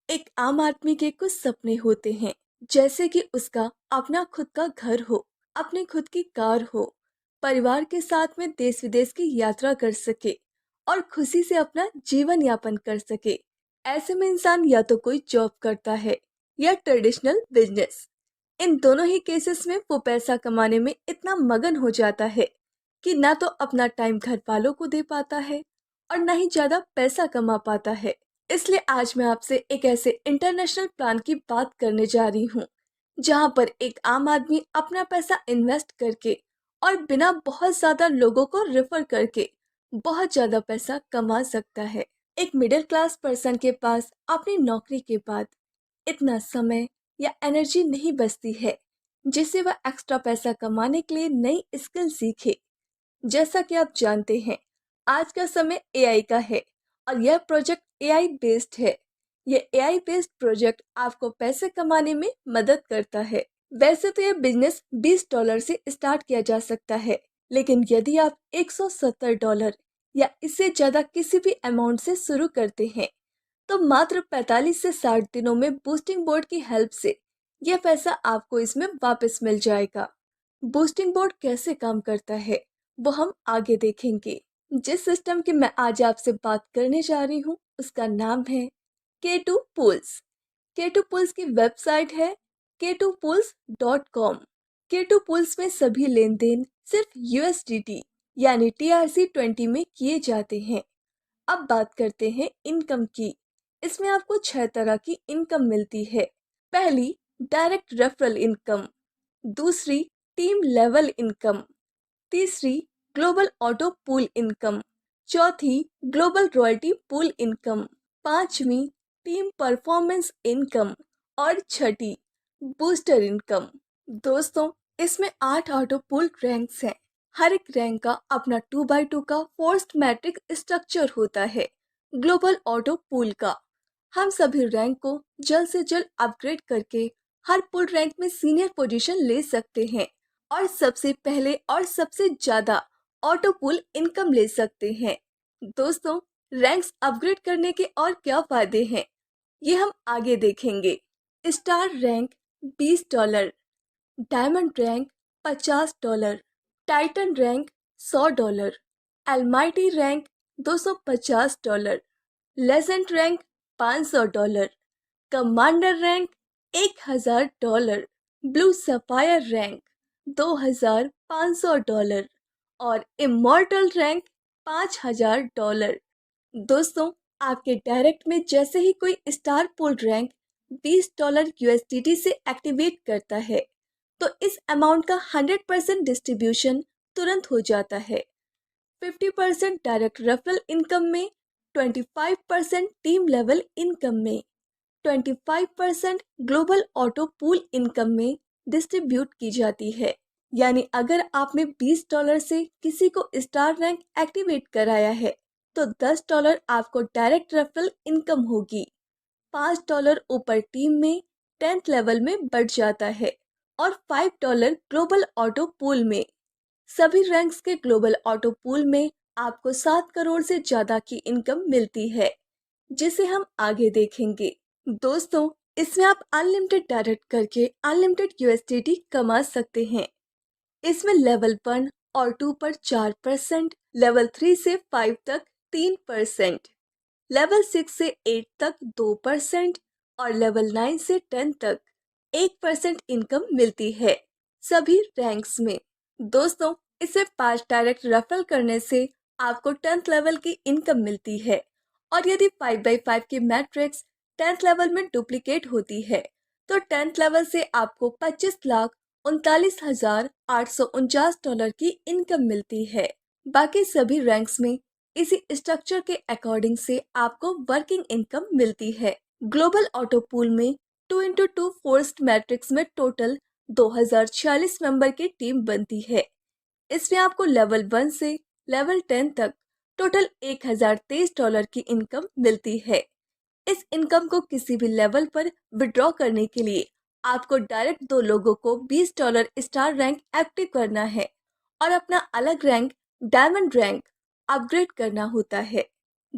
एक आम आदमी के कुछ सपने होते हैं, जैसे कि उसका अपना खुद का घर हो, अपनी खुद की कार हो, परिवार के साथ में देश विदेश की यात्रा कर सके और खुशी से अपना जीवन यापन कर सके। ऐसे में इंसान या तो कोई जॉब करता है या ट्रेडिशनल बिजनेस। इन दोनों ही केसेस में वो पैसा कमाने में इतना मगन हो जाता है कि ना तो अपना टाइम घर वालों को दे पाता है और ना ही ज्यादा पैसा कमा पाता है। इसलिए आज मैं आपसे एक ऐसे इंटरनेशनल प्लान की बात करने जा रही हूँ जहाँ पर एक आम आदमी अपना पैसा इन्वेस्ट करके और बिना बहुत ज्यादा लोगों को रेफर करके बहुत ज्यादा पैसा कमा सकता है। एक मिडिल क्लास पर्सन के पास अपनी नौकरी के बाद इतना समय या एनर्जी नहीं बचती है जिससे वह एक्स्ट्रा पैसा कमाने के लिए नई स्किल सीखे। जैसा कि आप जानते हैं, आज का समय एआई का है और यह प्रोजेक्ट एआई बेस्ड है। यह एआई बेस्ड प्रोजेक्ट आपको पैसे कमाने में मदद करता है। वैसे तो यह बिजनेस $20 से स्टार्ट किया जा सकता है, लेकिन यदि आप $170 या इससे ज्यादा किसी भी अमाउंट से शुरू करते हैं तो मात्र 45 से 60 दिनों में बूस्टिंग बोर्ड की हेल्प से यह पैसा आपको इसमें वापस मिल जाएगा। बूस्टिंग बोर्ड कैसे काम करता है वो हम आगे देखेंगे। जिस सिस्टम की मैं आज आपसे बात करने जा रही हूँ उसका नाम है K2 Pools। K2 Pools की वेबसाइट है k2pools.com। K2 Pools में सभी लेन देन सिर्फ USDT यानी TRC20 में किए जाते हैं। अब बात करते हैं इनकम की। इसमें आपको 6 तरह की इनकम मिलती है। पहली, डायरेक्ट रेफरल इनकम। दूसरी, टीम लेवल इनकम। तीसरी, ग्लोबल ऑटो पूल इनकम। चौथी, ग्लोबल रॉयल्टी पूल इनकम। पांचवी, टीम परफॉर्मेंस इनकम। और छठी, बूस्टर इनकम। दोस्तों, इसमें 8 ऑटो पूल रैंक्स हैं। हर एक रैंक का अपना 2x2 का फोर्स्ड मैट्रिक स्ट्रक्चर होता है। ग्लोबल ऑटो पूल का हम सभी रैंक को जल्द से जल्द अपग्रेड करके हर पुल रैंक में सीनियर पोजीशन ले सकते हैं और सबसे पहले और सबसे ज्यादा ऑटो पुल इनकम ले सकते हैं। दोस्तों, रैंक्स अपग्रेड करने के और क्या फायदे हैं ये हम आगे देखेंगे। Star rank $20, diamond rank $50, Titan rank $100, almighty rank $250, legend rank $500, commander rank $1000, blue sapphire rank $2500 और इमॉर्टल रैंक $5000। दोस्तों, आपके डायरेक्ट में जैसे ही कोई स्टार पुल रैंक $20 USDT से एक्टिवेट करता है तो इस अमाउंट का 100% डिस्ट्रीब्यूशन तुरंत हो जाता है। 50% डायरेक्ट रेफरल इनकम में, 25% टीम लेवल इनकम में, 25% ग्लोबल ऑटो पूल इनकम में डिस्ट्रीब्यूट की जाती है। यानी अगर आपने $20 से किसी को स्टार रैंक एक्टिवेट कराया है तो $10 आपको डायरेक्ट रेफरल इनकम होगी। $5 ऊपर टीम में 10th लेवल में बढ़ जाता है और $5 ग्लोबल ऑटो पूल में। सभी रैंक्स के ग्लोबल ऑटो पूल में आपको 7 करोड़ से ज्यादा की इनकम मिलती है, जिसे हम आगे देखेंगे। दोस्तों, इसमें आप अनलिमिटेड डायरेक्ट करके अनलिमिटेड USDT कमा सकते हैं। इसमें लेवल 1 और 2 पर 4%, लेवल 3 से 5 तक 3%, लेवल 6 से 8 तक 2% और लेवल 9 से 10 तक 1% इनकम मिलती है सभी रैंक्स में। दोस्तों, इसे 5 डायरेक्ट रेफरल करने से आपको 10th लेवल की इनकम मिलती है और यदि 5x5 की मैट्रिक्स 10th लेवल में डुप्लीकेट होती है तो 10th लेवल से आपको $25,39,849 की इनकम मिलती है। बाकी सभी रैंक्स में इसी स्ट्रक्चर के अकॉर्डिंग से आपको वर्किंग इनकम मिलती है। ग्लोबल ऑटो पूल में 2x2 फोर्स्ड मैट्रिक्स में टोटल 2046 मेंबर की टीम बनती है। इसमें आपको लेवल 1 से लेवल 10 तक टोटल $1023 की इनकम मिलती है। इस इनकम को किसी भी लेवल पर विड्रॉ करने के लिए आपको डायरेक्ट 2 लोगों को $20 स्टार रैंक एक्टिव करना है और अपना अलग रैंक डायमंड रैंक अपग्रेड करना होता है।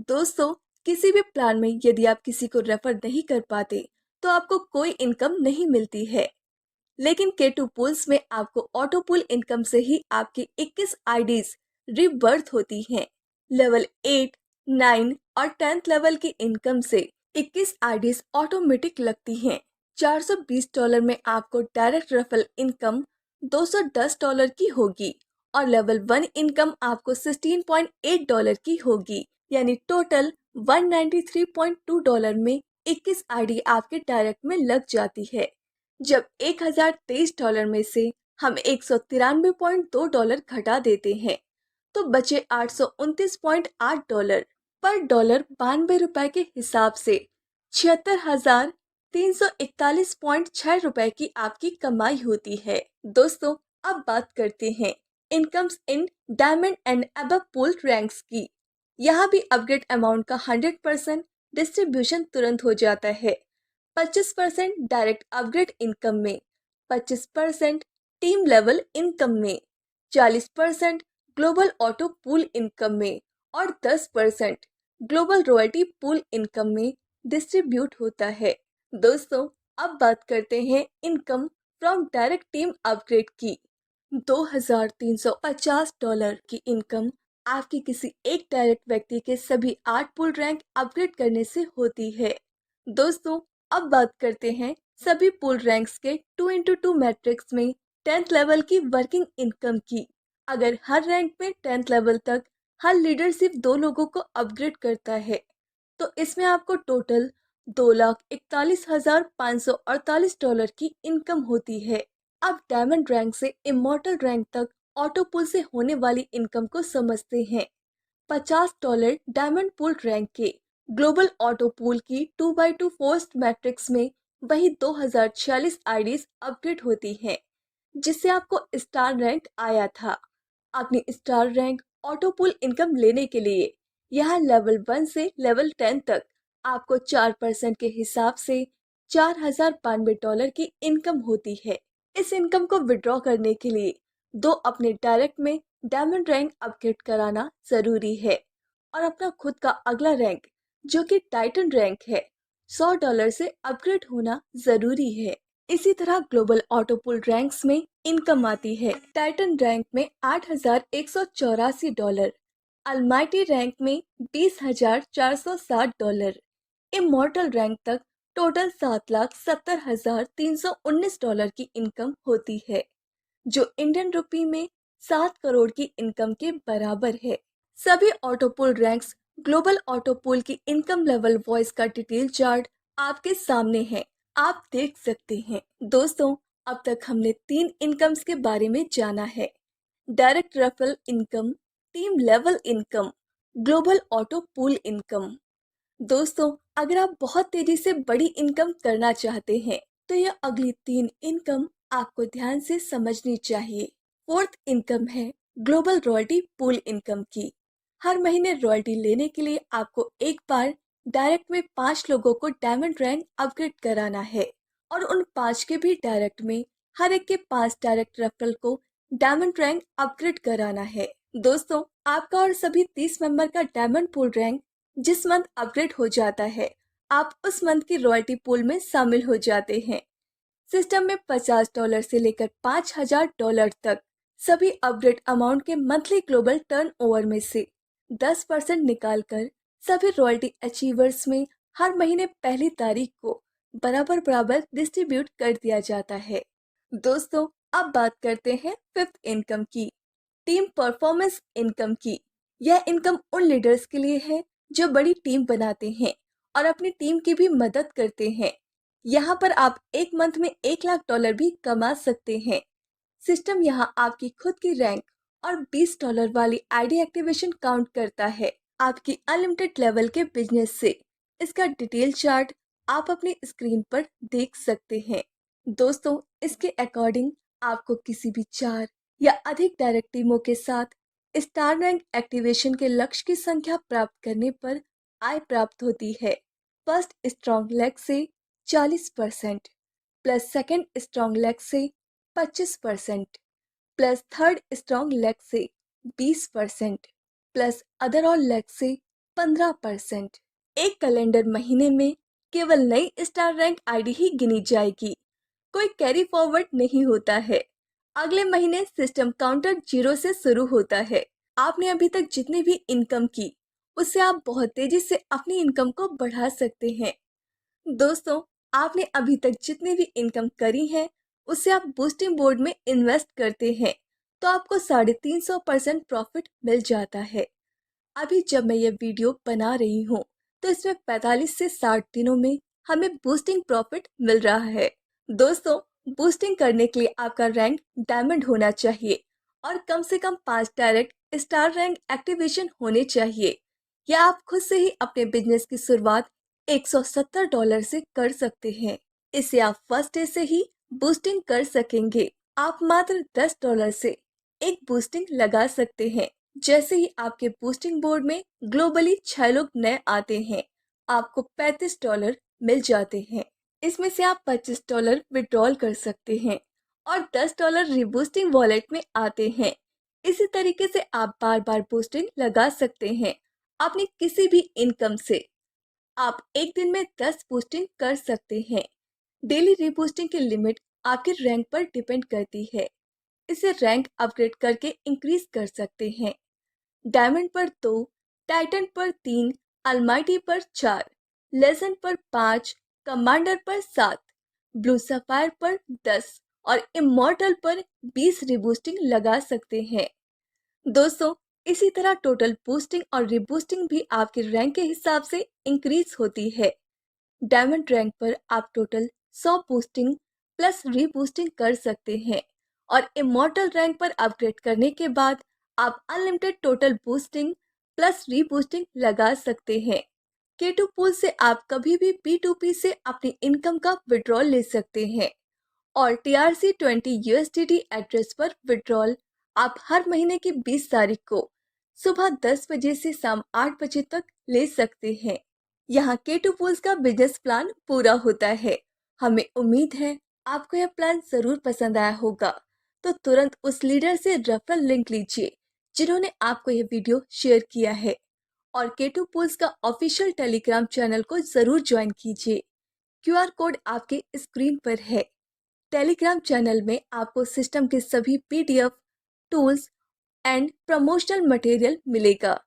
दोस्तों, किसी भी प्लान में यदि आप किसी को रेफर नहीं कर पाते तो आपको कोई इनकम नहीं मिलती है। लेकिन K2 पूल्स में आपको ऑटो पूल इनकम से ही आपकी 21 आईडीज रिबर्थ होती हैं। लेवल 8, 9 और 10th लेवल की इनकम से 21 आईडीज ऑटोमेटिक लगती हैं। $420 में आपको डायरेक्ट रेफरल इनकम $210 की होगी और लेवल 1 इनकम आपको $16.8 की होगी, यानी टोटल $193.2 में 21 आईडी आपके डायरेक्ट में लग जाती है। जब $1023 में से हम $193.2 घटा देते हैं तो बचे $829.8 पर डॉलर 92 रुपए के हिसाब से 76,341.6 रुपए की आपकी कमाई होती है। दोस्तों, अब बात करते हैं incomes in diamond and above pool ranks की। यहाँ भी अपग्रेड अमाउंट का 100% डिस्ट्रीब्यूशन तुरंत हो जाता है। 25% डायरेक्ट अपग्रेड इनकम में, 25% टीम लेवल इनकम में, 40% ग्लोबल ऑटो पूल इनकम में और 10% ग्लोबल रॉयल्टी पूल इनकम में डिस्ट्रीब्यूट होता है। दोस्तों, अब बात करते हैं income from direct team upgrade की। $2,350 की इनकम आपकी किसी एक डायरेक्ट व्यक्ति के सभी 8 पूल रैंक अपग्रेड करने से होती है। दोस्तों, अब बात करते हैं सभी पूल रैंक्स के 2x2 मैट्रिक्स में 10th लेवल की वर्किंग इनकम की। अगर हर रैंक में 10th लेवल तक हर लीडर सिर्फ 2 लोगों को अपग्रेड करता है तो इसमें आपको टोटल $2,41,548 की इनकम होती है। अब डायमंड रैंक से इमॉर्टल रैंक तक ऑटो पुल से होने वाली इनकम को समझते हैं। $50 डायमंड पूल रैंक के ग्लोबल ऑटो पूल की 2x2 फोर्स्ड मैट्रिक्स में वही 2046 आईडीज अपग्रेड होती हैं, जिससे आपको स्टार रैंक आया था। अपनी star rank auto pool income लेने के लिए यहाँ लेवल 1 से लेवल 10 तक आपको 4% के हिसाब से $4,092 की इनकम होती है। इस इनकम को विड्रॉ करने के लिए दो अपने डायरेक्ट में डायमंड रैंक अपग्रेड कराना जरूरी है और अपना खुद का अगला रैंक जो कि टाइटन रैंक है $100 से अपग्रेड होना जरूरी है। इसी तरह ग्लोबल ऑटो पुल रैंक्स में इनकम आती है। टाइटन रैंक में $8,184, अलमाइटी रैंक में $20,460, इमॉर्टल रैंक तक टोटल $7,70,319 की इनकम होती है, जो इंडियन रुपी में 7 करोड़ की इनकम के बराबर है। सभी ऑटो पुल रैंक्स ग्लोबल ऑटो पुल की इनकम लेवल वॉइस का डिटेल चार्ट आपके सामने है, आप देख सकते हैं। दोस्तों, अब तक हमने 3 इनकम्स के बारे में जाना है: direct referral income, team level income, global auto pool income. दोस्तों, अगर आप बहुत तेजी से बड़ी इनकम करना चाहते हैं तो यह अगली 3 इनकम आपको ध्यान से समझनी चाहिए। फोर्थ इनकम है ग्लोबल रॉयल्टी पूल इनकम की। हर महीने रॉयल्टी लेने के लिए आपको एक बार डायरेक्ट में 5 लोगों को डायमंड रैंक अपग्रेड कराना है और उन 5 के भी डायरेक्ट में हर एक के 5 डायरेक्ट रेफरल को डायमंड रैंक अपग्रेड कराना है। दोस्तों, आपका और सभी 30 मेंबर का डायमंड पूल रैंक जिस मंथ अपग्रेड हो जाता है, आप उस मंथ की रॉयल्टी पूल में शामिल हो जाते हैं। सिस्टम में $50 से लेकर $5,000 तक सभी अपग्रेड अमाउंट के मंथली ग्लोबल टर्नओवर में से 10% निकालकर सभी रॉयल्टी अचीवर्स में हर महीने पहली तारीख को बराबर बराबर डिस्ट्रीब्यूट कर दिया जाता है। दोस्तों, अब बात करते हैं फिफ्थ इनकम की, टीम परफॉर्मेंस इनकम की। यह इनकम उन लीडर्स के लिए है जो बड़ी टीम बनाते हैं और अपनी टीम की भी मदद करते हैं। यहाँ पर आप एक मंथ में $1,00,000 भी कमा सकते हैं। सिस्टम यहाँ आपकी खुद की रैंक और $20 वाली आईडी एक्टिवेशन काउंट करता है आपकी अनलिमिटेड लेवल के बिजनेस से। इसका डिटेल चार्ट आप अपनी स्क्रीन पर देख सकते हैं। दोस्तों, इसके अकॉर्डिंग आपको किसी भी 4 या अधिक डायरेक्ट टीमों के साथ स्टार रैंक एक्टिवेशन के लक्ष्य की संख्या प्राप्त करने पर आय प्राप्त होती है। फर्स्ट स्ट्रॉन्ग लेग से 40% प्लस सेकंड स्ट्रॉन्ग लेग से 25% प्लस थर्ड स्ट्रॉन्ग लेग से 20% प्लस अदर ऑल लेग से 15%। एक कैलेंडर महीने में केवल नई स्टार रैंक आईडी ही गिनी जाएगी। कोई कैरी फॉरवर्ड नहीं होता है। अगले महीने सिस्टम काउंटर 0 से शुरू होता है। आपने अभी तक जितनी भी इनकम की, उससे आप बहुत तेजी से अपनी इनकम को बढ़ा सकते हैं। दोस्तों, आपने अभी तक जितनी भी इनकम करी है, उससे आप बूस्टिंग बोर्ड में इन्वेस्ट करते हैं, तो आपको 350% प्रॉफिट मिल जाता है। अभी जब मैं ये वीडियो बना रही हूँ, तो इसमें 45 से 60 दिनों में हमें बूस्टिंग प्रॉफिट मिल रहा है। दोस्तों, बूस्टिंग करने के लिए आपका रैंक डायमंड होना चाहिए और कम से कम 5 डायरेक्ट स्टार रैंक एक्टिवेशन होने चाहिए, या आप खुद से ही अपने बिजनेस की शुरुआत $170 से कर सकते हैं। इसे आप फर्स्ट डे से ही बूस्टिंग कर सकेंगे। आप मात्र $10 से एक बूस्टिंग लगा सकते हैं। जैसे ही आपके बूस्टिंग बोर्ड में ग्लोबली 6 लोग नए आते हैं, आपको $35 मिल जाते हैं। इसमें से आप $25 विड्रॉल कर सकते हैं और $10 रीबूस्टिंग वॉलेट में आते हैं। इसी तरीके से आप बार बार बूस्टिंग लगा सकते हैं अपनी किसी भी इनकम से। आप एक दिन में 10 बूस्टिंग कर सकते हैं। डेली रीबूस्टिंग की लिमिट आपके रैंक पर डिपेंड करती है। इसे रैंक अपग्रेड करके इंक्रीज कर सकते हैं। डायमंड पर 2, टाइटन पर 3, अलमाइटी पर 4, लेजेंड पर 5, कमांडर पर 7, ब्लू सफायर पर 10 और इमॉर्टल पर 20 रीबूस्टिंग लगा सकते हैं। दोस्तों, इसी तरह टोटल बूस्टिंग और रीबूस्टिंग भी आपके रैंक के हिसाब से इंक्रीज होती है। डायमंड रैंक पर आप टोटल 100 बूस्टिंग प्लस रीबूस्टिंग कर सकते हैं और इमॉर्टल रैंक पर अपग्रेड करने के बाद आप अनलिमिटेड टोटल बूस्टिंग प्लस रीबूस्टिंग लगा सकते हैं। K2 पूल से आप कभी भी P2P से अपनी इनकम का विड्रॉल ले सकते हैं और TRC20 USDT एड्रेस पर विड्रॉल आप हर महीने की 20 तारीख को सुबह 10 बजे से शाम 8 बजे तक ले सकते हैं। यहाँ K2 पूल्स का बिजनेस प्लान पूरा होता है। हमें उम्मीद है आपको यह प्लान जरूर पसंद आया होगा, तो तुरंत उस लीडर से रेफरल लिंक लीजिए जिन्होंने आपको यह वीडियो शेयर किया है और K2 पूल्स का ऑफिशियल टेलीग्राम चैनल को जरूर ज्वाइन कीजिए। QR कोड आपके स्क्रीन पर है। टेलीग्राम चैनल में आपको सिस्टम के सभी PDF, tools and promotional material मिलेगा।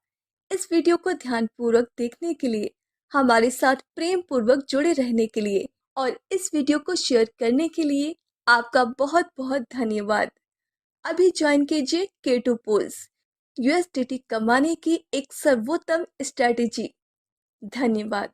इस वीडियो को ध्यानपूर्वक देखने के लिए, हमारे साथ प्रेम पूर्वक जुड़े रहने के लिए और इस वीडियो को शेयर करने के लिए आपका बहुत बहुत धन्यवाद। अभी ज्वाइन कीजिए K2 पूल्स, USDT कमाने की एक सर्वोत्तम स्ट्रैटेजी। धन्यवाद।